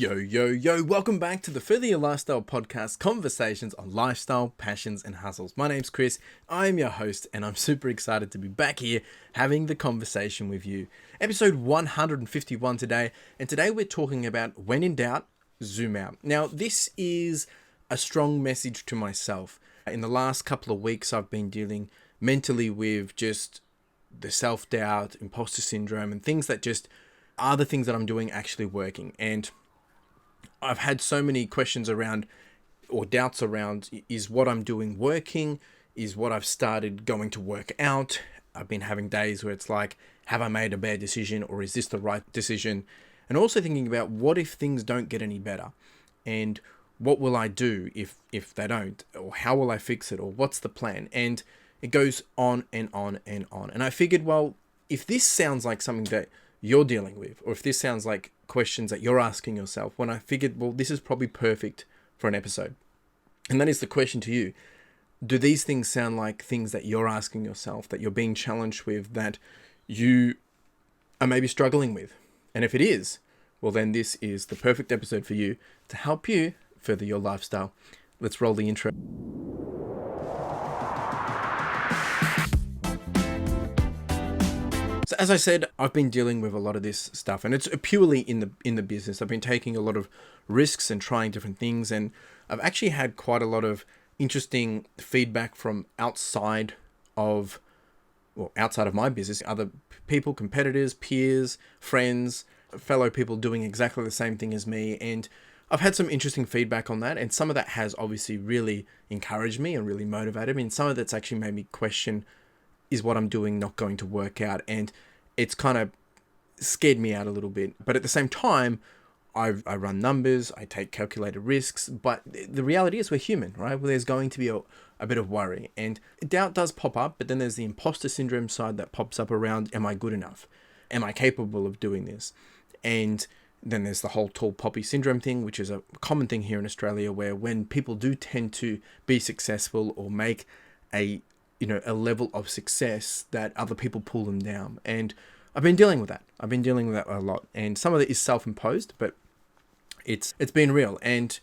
Yo, yo, yo, welcome back to the Further Your Lifestyle podcast, conversations on lifestyle, passions, and hustles. My name's Chris, I'm your host, and I'm super excited to be back here having the conversation with you. Episode 151 today, and today we're talking about when in doubt, zoom out. Now, this is a strong message to myself. In the last couple of weeks, I've been dealing mentally with just the self-doubt, imposter syndrome, and things that just are the things that I'm doing actually working. And I've had so many questions around or doubts around, is what I'm doing working? Is what I've started going to work out? I've been having days where it's like, have I made a bad decision or is this the right decision? And also thinking about what if things don't get any better? And what will I do if they don't? Or how will I fix it? Or what's the plan? And it goes on and on and on. And I figured, well, if this sounds like something that you're dealing with, or if this sounds like questions that you're asking yourself, when I figured, well, this is probably perfect for an episode. And that is the question to you. Do these things sound like things that you're asking yourself, that you're being challenged with, that you are maybe struggling with? And if it is, well, then this is the perfect episode for you to help you further your lifestyle. Let's roll the intro. So as I said, I've been dealing with a lot of this stuff, and it's purely in the business. I've been taking a lot of risks and trying different things, and I've actually had quite a lot of interesting feedback from outside of my business, other people, competitors, peers, friends, fellow people doing exactly the same thing as me. And I've had some interesting feedback on that, and some of that has obviously really encouraged me and really motivated me, and some of that's actually made me question, is what I'm doing not going to work out? And it's kind of scared me out a little bit. But at the same time, I run numbers, I take calculated risks, but the reality is we're human, right? Well, there's going to be a bit of worry, and doubt does pop up, but then there's the imposter syndrome side that pops up around, am I good enough? Am I capable of doing this? And then there's the whole tall poppy syndrome thing, which is a common thing here in Australia, where when people do tend to be successful or make a level of success, that other people pull them down. And I've been dealing with that. A lot. And some of it is self-imposed, but it's been real. And,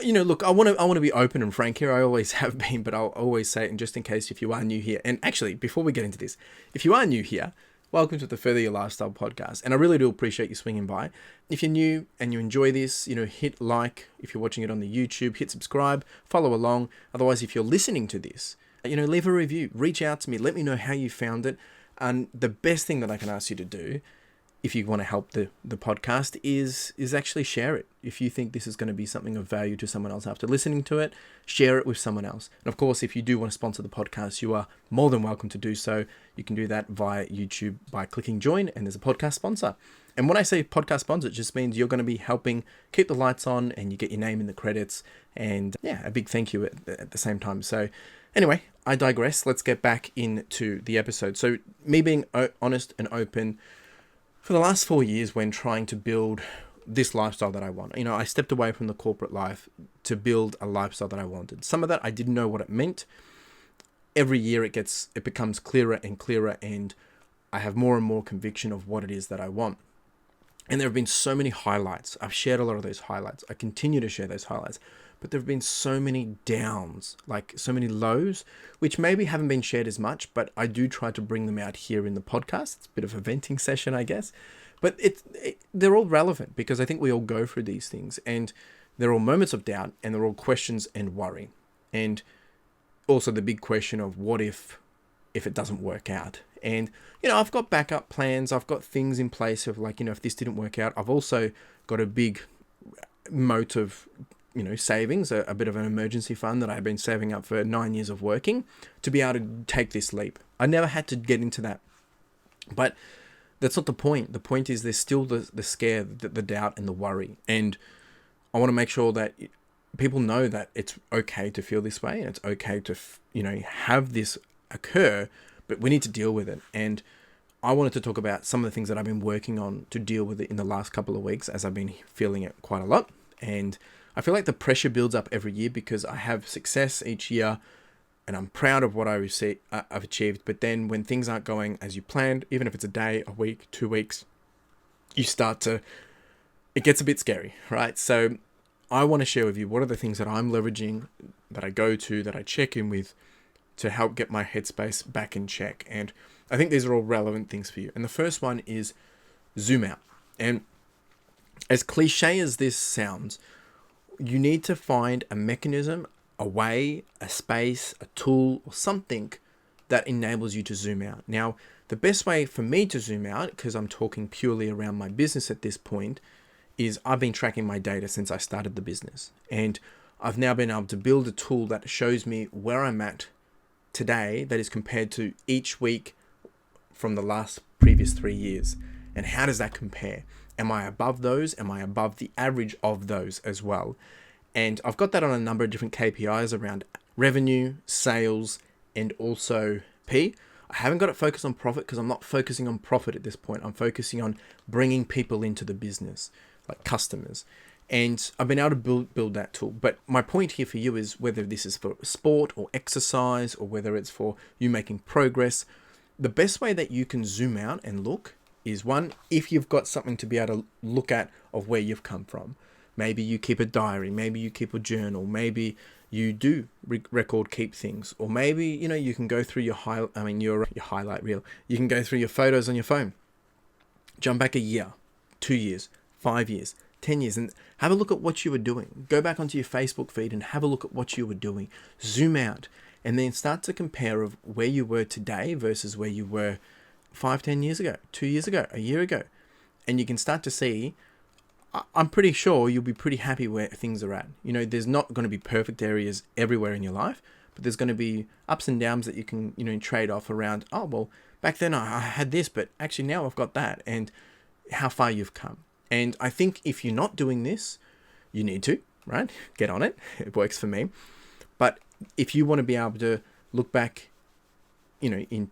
look, I want to be open and frank here. I always have been, but I'll always say it, and just in case if you are new here. And actually, before we get into this, if you are new here, welcome to the Further Your Lifestyle podcast. And I really do appreciate you swinging by. If you're new and you enjoy this, hit like. If you're watching it on the YouTube, hit subscribe, follow along. Otherwise, if you're listening to this, leave a review, reach out to me, let me know how you found it. And the best thing that I can ask you to do, if you want to help the podcast, is actually share it. If you think this is going to be something of value to someone else after listening to it, share it with someone else. And of course, if you do want to sponsor the podcast, you are more than welcome to do so. You can do that via YouTube by clicking join, and there's a podcast sponsor. And when I say podcast sponsor, it just means you're going to be helping keep the lights on, and you get your name in the credits, and a big thank you at the same time. So anyway, I digress. Let's get back into the episode. So me being honest and open, for the last 4 years when trying to build this lifestyle that I want, I stepped away from the corporate life to build a lifestyle that I wanted. Some of that I didn't know what it meant. Every year it becomes clearer and clearer, and I have more and more conviction of what it is that I want. And there have been so many highlights. I've shared a lot of those highlights. I continue to share those highlights. But there have been so many downs, like so many lows, which maybe haven't been shared as much, but I do try to bring them out here in the podcast. It's a bit of a venting session, I guess. But they're all relevant because I think we all go through these things, and they're all moments of doubt, and they're all questions and worry. And also the big question of what if it doesn't work out? And, I've got backup plans. I've got things in place of if this didn't work out. I've also got a big moat of savings, a bit of an emergency fund that I've been saving up for 9 years of working to be able to take this leap. I never had to get into that, but that's not the point. The point is there's still the scare, the doubt, and the worry. And I want to make sure that people know that it's okay to feel this way, and it's okay to, have this occur, but we need to deal with it. And I wanted to talk about some of the things that I've been working on to deal with it in the last couple of weeks, as I've been feeling it quite a lot. And I feel like the pressure builds up every year because I have success each year and I'm proud of what I've achieved. But then when things aren't going as you planned, even if it's a day, a week, 2 weeks, you start to it gets a bit scary, right? So I want to share with you what are the things that I'm leveraging, that I go to, that I check in with to help get my headspace back in check. And I think these are all relevant things for you. And the first one is zoom out. And as cliche as this sounds, you need to find a mechanism, a way, a space, a tool, or something that enables you to zoom out. Now, the best way for me to zoom out, because I'm talking purely around my business at this point, is I've been tracking my data since I started the business. And I've now been able to build a tool that shows me where I'm at today that is compared to each week from the last previous 3 years. And how does that compare? Am I above those? Am I above the average of those as well? And I've got that on a number of different KPIs around revenue, sales, and also P. I haven't got it focused on profit because I'm not focusing on profit at this point. I'm focusing on bringing people into the business, like customers. And I've been able to build that tool. But my point here for you is whether this is for sport or exercise or whether it's for you making progress, the best way that you can zoom out and look is one, if you've got something to be able to look at of where you've come from. Maybe you keep a diary, maybe you keep a journal, maybe you do record keep things, or maybe, you can go through your highlight reel. You can go through your photos on your phone. Jump back a year, 2 years, 5 years, 10 years, and have a look at what you were doing. Go back onto your Facebook feed and have a look at what you were doing. Zoom out and then start to compare of where you were today versus where you were 5, 10 years ago, 2 years ago, a year ago. And you can start to see, I'm pretty sure you'll be pretty happy where things are at. There's not going to be perfect areas everywhere in your life, but there's going to be ups and downs that you can, trade off around, oh, well, back then I had this, but actually now I've got that, and how far you've come. And I think if you're not doing this, you need to, right? Get on it. It works for me. But if you want to be able to look back, in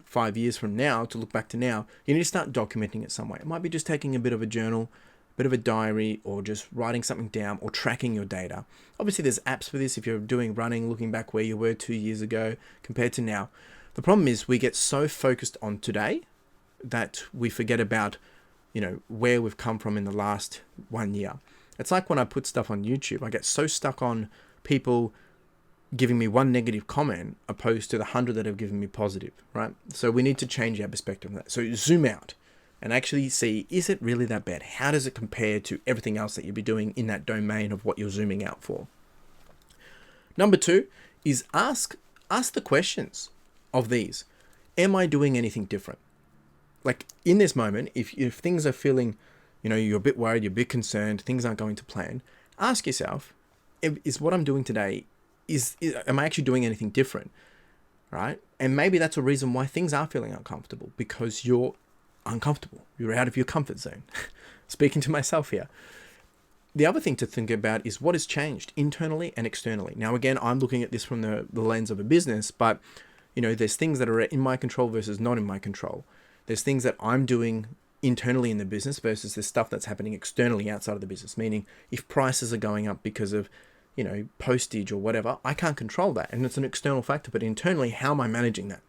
5 years from now, to look back to now, you need to start documenting it some way. It might be just taking a bit of a journal, a bit of a diary, or just writing something down or tracking your data. Obviously, there's apps for this if you're doing running, looking back where you were 2 years ago compared to now. The problem is we get so focused on today that we forget about, where we've come from in the last 1 year. It's like when I put stuff on YouTube, I get so stuck on people giving me one negative comment opposed to the 100 that have given me positive, right? So we need to change our perspective on that. So zoom out and actually see, is it really that bad? How does it compare to everything else that you'll be doing in that domain of what you're zooming out for? Number 2 is ask the questions of these. Am I doing anything different? Like in this moment, if things are feeling, you're a bit worried, you're a bit concerned, things aren't going to plan, ask yourself, is what I'm doing today, am I actually doing anything different, right? And maybe that's a reason why things are feeling uncomfortable, because you're uncomfortable. You're out of your comfort zone. Speaking to myself here. The other thing to think about is what has changed internally and externally. Now, again, I'm looking at this from the lens of a business, but there's things that are in my control versus not in my control. There's things that I'm doing internally in the business versus the stuff that's happening externally outside of the business. Meaning if prices are going up because of postage or whatever, I can't control that. And it's an external factor, but internally, how am I managing that,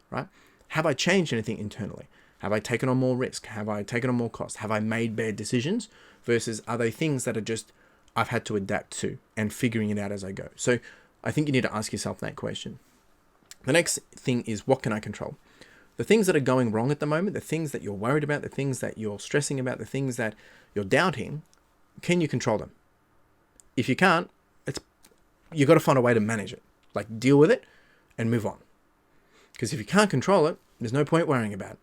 right? Have I changed anything internally? Have I taken on more risk? Have I taken on more cost? Have I made bad decisions versus are they things that are just, I've had to adapt to and figuring it out as I go? So I think you need to ask yourself that question. The next thing is, what can I control? The things that are going wrong at the moment, the things that you're worried about, the things that you're stressing about, the things that you're doubting, can you control them? If you can't, you've got to find a way to manage it, like deal with it and move on. Because if you can't control it, there's no point worrying about it.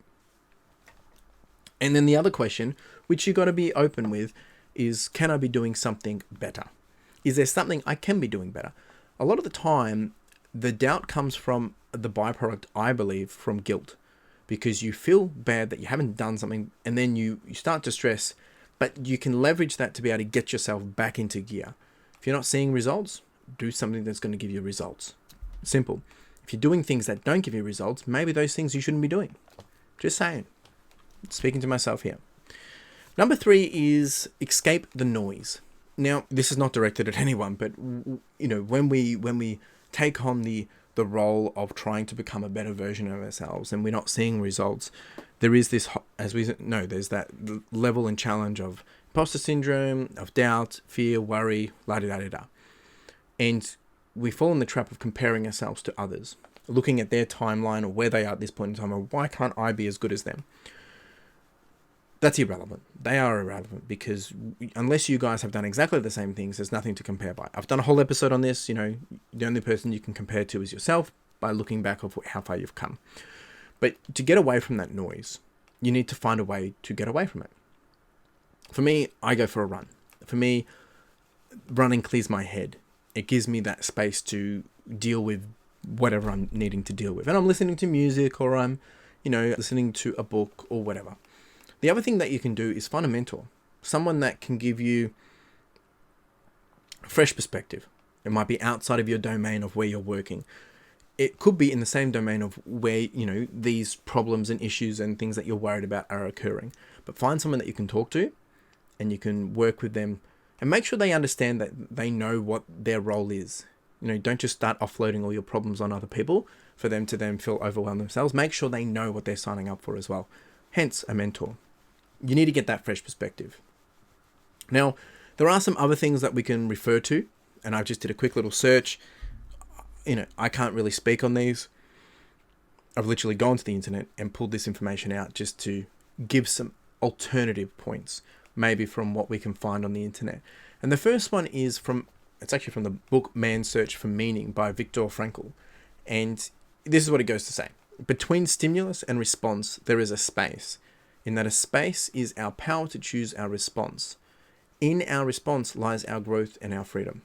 And then the other question, which you've got to be open with, is can I be doing something better? Is there something I can be doing better? A lot of the time, the doubt comes from the byproduct, I believe, from guilt. Because you feel bad that you haven't done something and then you start to stress, but you can leverage that to be able to get yourself back into gear. If you're not seeing results, do something that's going to give you results. Simple. If you're doing things that don't give you results, maybe those things you shouldn't be doing. Just saying. Speaking to myself here. Number 3 is escape the noise. Now, this is not directed at anyone, but when we take on the role of trying to become a better version of ourselves and we're not seeing results, there is this, as we know, there's that level and challenge of imposter syndrome, of doubt, fear, worry, la da da da da. And we fall in the trap of comparing ourselves to others, looking at their timeline or where they are at this point in time, or why can't I be as good as them? That's irrelevant. They are irrelevant because unless you guys have done exactly the same things, there's nothing to compare by. I've done a whole episode on this. You know, the only person you can compare to is yourself by looking back of how far you've come. But to get away from that noise, you need to find a way to get away from it. For me, I go for a run. For me, running clears my head. It gives me that space to deal with whatever I'm needing to deal with. And I'm listening to music, or I'm, listening to a book or whatever. The other thing that you can do is find a mentor, someone that can give you a fresh perspective. It might be outside of your domain of where you're working. It could be in the same domain of where, these problems and issues and things that you're worried about are occurring. But find someone that you can talk to and you can work with them and make sure they understand that they know what their role is. Don't just start offloading all your problems on other people for them to then feel overwhelmed themselves. Make sure they know what they're signing up for as well. Hence, a mentor. You need to get that fresh perspective. Now, there are some other things that we can refer to, and I just did a quick little search. I can't really speak on these. I've literally gone to the internet and pulled this information out just to give some alternative points, maybe from what we can find on the internet. And the first one is it's actually from the book Man's Search for Meaning by Viktor Frankl. And this is what it goes to say. Between stimulus and response, there is a space. In that a space is our power to choose our response. In our response lies our growth and our freedom.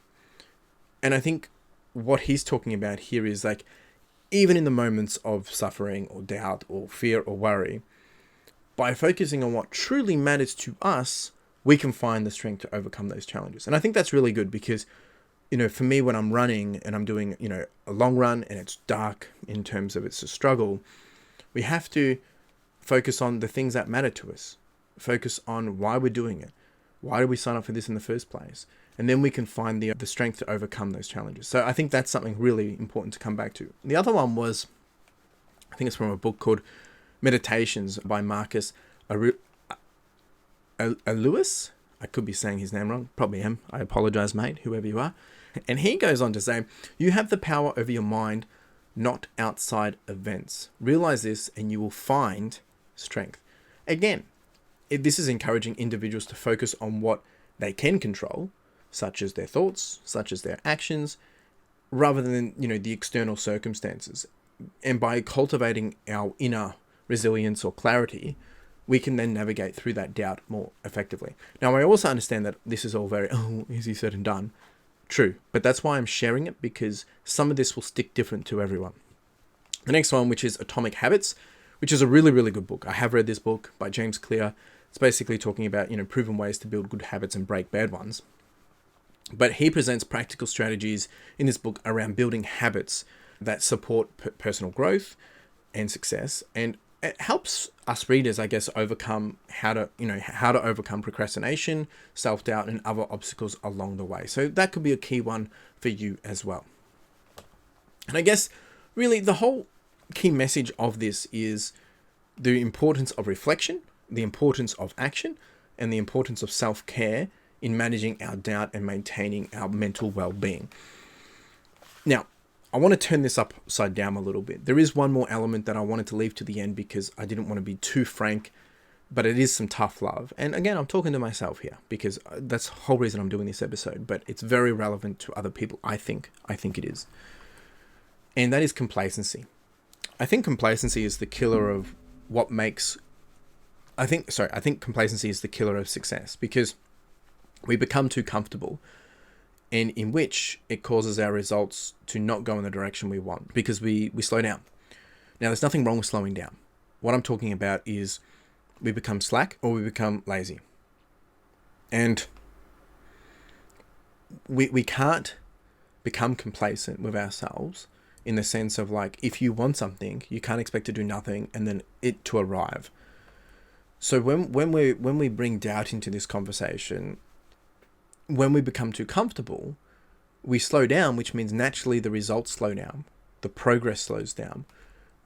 And I think what he's talking about here is like, even in the moments of suffering or doubt or fear or worry, by focusing on what truly matters to us, we can find the strength to overcome those challenges. And I think that's really good because, for me, when I'm running and I'm doing, a long run and it's dark in terms of it's a struggle, we have to focus on the things that matter to us. Focus on why we're doing it. Why did we sign up for this in the first place? And then we can find the strength to overcome those challenges. So I think that's something really important to come back to. The other one was, I think it's from a book called Meditations by Marcus Lewis. I could be saying his name wrong. Probably am. I apologize, mate, whoever you are. And he goes on to say, you have the power over your mind, not outside events. Realize this and you will find strength. Again, this is encouraging individuals to focus on what they can control, such as their thoughts, such as their actions, rather than, the external circumstances. And by cultivating our inner resilience or clarity, we can then navigate through that doubt more effectively. Now, I also understand that this is all very easy said and done. True, but that's why I'm sharing it, because some of this will stick different to everyone. The next one, which is Atomic Habits, which is a really, really good book. I have read this book by James Clear. It's basically talking about, proven ways to build good habits and break bad ones. But he presents practical strategies in this book around building habits that support personal growth and success. And it helps us readers, I guess, overcome how to overcome procrastination, self-doubt, and other obstacles along the way. So that could be a key one for you as well. And I guess really the whole key message of this is the importance of reflection, the importance of action, and the importance of self-care in managing our doubt and maintaining our mental well-being. Now, I want to turn this upside down a little bit. There is one more element that I wanted to leave to the end because I didn't want to be too frank, but it is some tough love. And again, I'm talking to myself here because that's the whole reason I'm doing this episode, but it's very relevant to other people. I think it is. And that is complacency. I think complacency is the killer of what makes... I think complacency is the killer of success because we become too comfortable, and in which it causes our results to not go in the direction we want because we slow down. Now, there's nothing wrong with slowing down. What I'm talking about is we become slack or we become lazy. And we can't become complacent with ourselves in the sense of like, if you want something, you can't expect to do nothing and then it to arrive. So when we bring doubt into this conversation, when we become too comfortable, we slow down, which means naturally the results slow down, the progress slows down,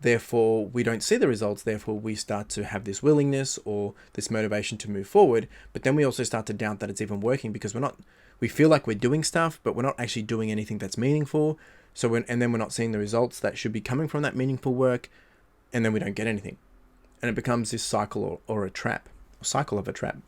Therefore, we don't see the results. Therefore, we start to have this willingness or this motivation to move forward. But then we also start to doubt that it's even working because we feel like we're doing stuff, but we're not actually doing anything that's meaningful. And then we're not seeing the results that should be coming from that meaningful work. And then we don't get anything. And it becomes this cycle or a trap, a cycle of a trap.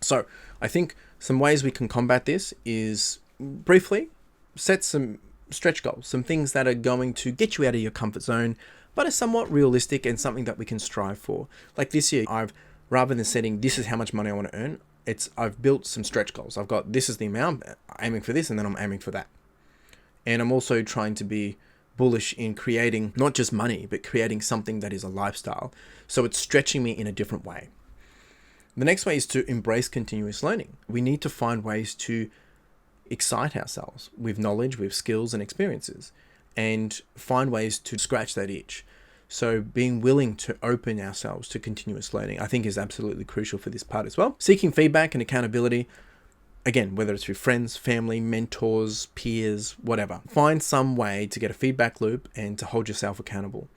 So I think some ways we can combat this is briefly set some stretch goals, some things that are going to get you out of your comfort zone, but are somewhat realistic and something that we can strive for. Like this year, rather than setting this is how much money I want to earn, I've built some stretch goals. I've got this is the amount, I'm aiming for this, and then I'm aiming for that. And I'm also trying to be bullish in creating not just money, but creating something that is a lifestyle. So it's stretching me in a different way. The next way is to embrace continuous learning. We need to find ways to excite ourselves with knowledge, with skills and experiences, and find ways to scratch that itch. So being willing to open ourselves to continuous learning, I think, is absolutely crucial for this part as well. Seeking feedback and accountability, again, whether it's through friends, family, mentors, peers, whatever. Find some way to get a feedback loop and to hold yourself accountable.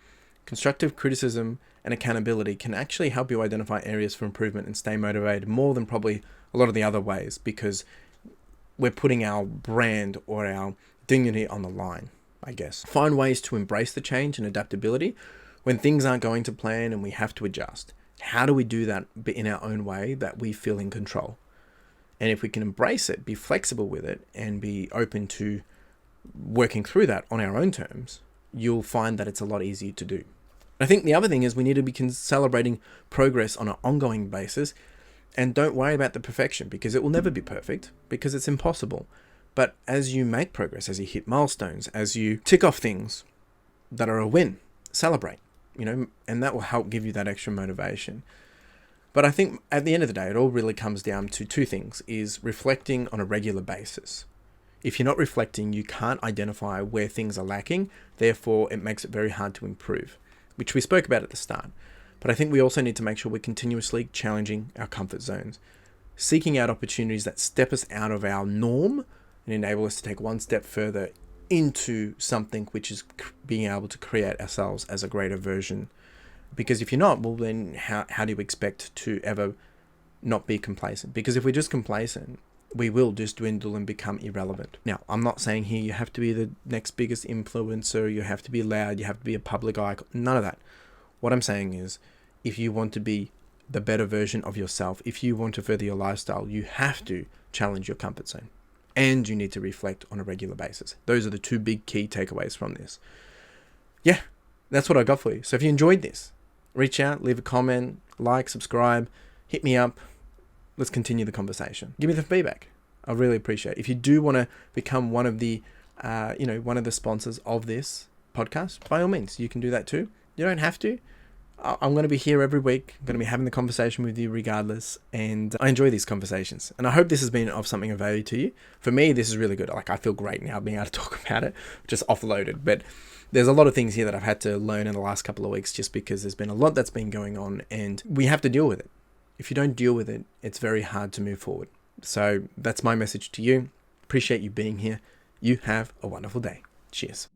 Constructive criticism and accountability can actually help you identify areas for improvement and stay motivated more than probably a lot of the other ways, because we're putting our brand or our dignity on the line, I guess. Find ways to embrace the change and adaptability when things aren't going to plan and we have to adjust. How do we do that in our own way that we feel in control? And if we can embrace it, be flexible with it, and be open to working through that on our own terms, you'll find that it's a lot easier to do. I think the other thing is we need to be celebrating progress on an ongoing basis, and don't worry about the perfection, because it will never be perfect, because it's impossible. But as you make progress, as you hit milestones, as you tick off things that are a win, celebrate, and that will help give you that extra motivation. But I think at the end of the day, it all really comes down to two things, is reflecting on a regular basis. If you're not reflecting, you can't identify where things are lacking. Therefore, it makes it very hard to improve, which we spoke about at the start. But I think we also need to make sure we're continuously challenging our comfort zones, seeking out opportunities that step us out of our norm and enable us to take one step further into something which is being able to create ourselves as a greater version. Because if you're not, well, then how do you expect to ever not be complacent? Because if we're just complacent, we will just dwindle and become irrelevant. Now, I'm not saying here you have to be the next biggest influencer, you have to be loud, you have to be a public icon, none of that. What I'm saying is, if you want to be the better version of yourself, if you want to further your lifestyle, you have to challenge your comfort zone. And you need to reflect on a regular basis. Those are the two big key takeaways from this. Yeah, that's what I got for you. So if you enjoyed this, reach out, leave a comment, like, subscribe, hit me up. Let's continue the conversation. Give me the feedback. I really appreciate it. If you do want to become one of the sponsors of this podcast, by all means, you can do that too. You don't have to. I'm going to be here every week. I'm going to be having the conversation with you regardless. And I enjoy these conversations. And I hope this has been of something of value to you. For me, this is really good. I feel great now being able to talk about it, just offloaded. But there's a lot of things here that I've had to learn in the last couple of weeks just because there's been a lot that's been going on and we have to deal with it. If you don't deal with it, it's very hard to move forward. So that's my message to you. Appreciate you being here. You have a wonderful day. Cheers.